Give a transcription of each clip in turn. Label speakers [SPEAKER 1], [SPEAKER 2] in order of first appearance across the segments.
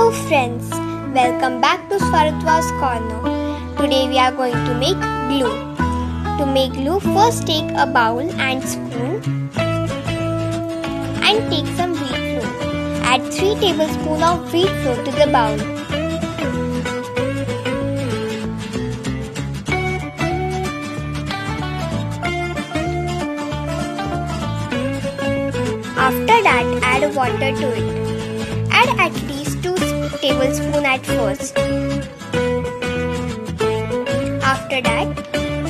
[SPEAKER 1] Hello friends, welcome back to Swaratwa's Corner. Today we are going to make glue. To make glue, first take a bowl and spoon and take some wheat flour. Add 3 tablespoons of wheat flour to the bowl. After that, add water to it. Add at least 2 tablespoons at first. After that,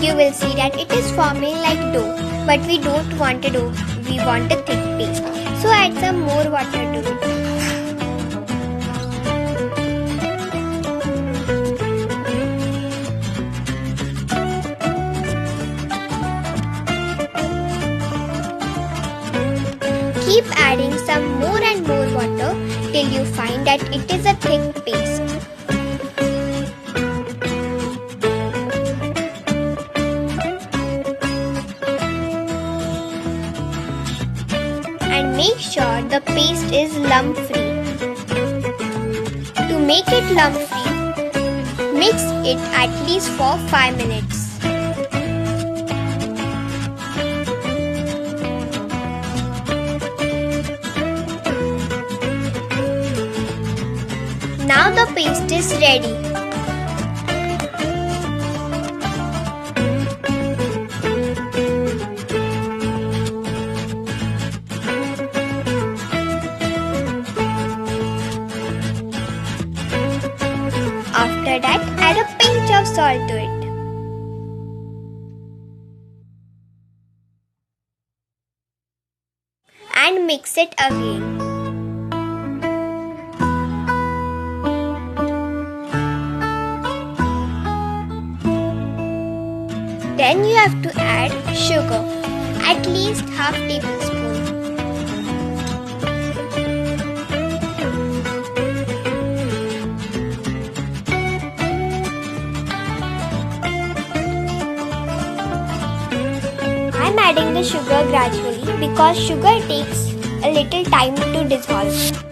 [SPEAKER 1] you will see that it is forming like dough, but we don't want a dough, we want a thick paste. So add some more water to it. Keep adding some more and more water till you find that it is a thick paste. And make sure the paste is lump free. To make it lump free, mix it at least for 5 minutes. Now the paste is ready. After that, add a pinch of salt to it. And mix it again. Then you have to add sugar, at least half tablespoon. I am adding the sugar gradually because sugar takes a little time to dissolve.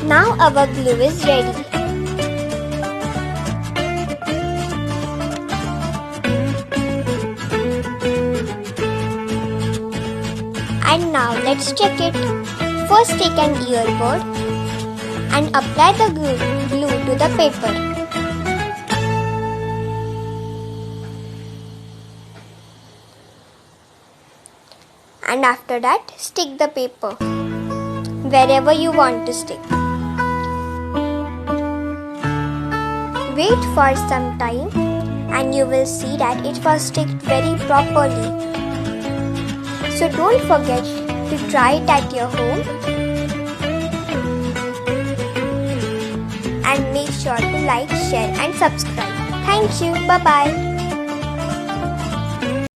[SPEAKER 1] Now our glue is ready. And now let's check it. First take an earbud and apply the glue to the paper. And after that, stick the paper wherever you want to stick. Wait for some time and you will see that it was sticked very properly. So don't forget to try it at your home and make sure to like, share and subscribe. Thank you. Bye-bye.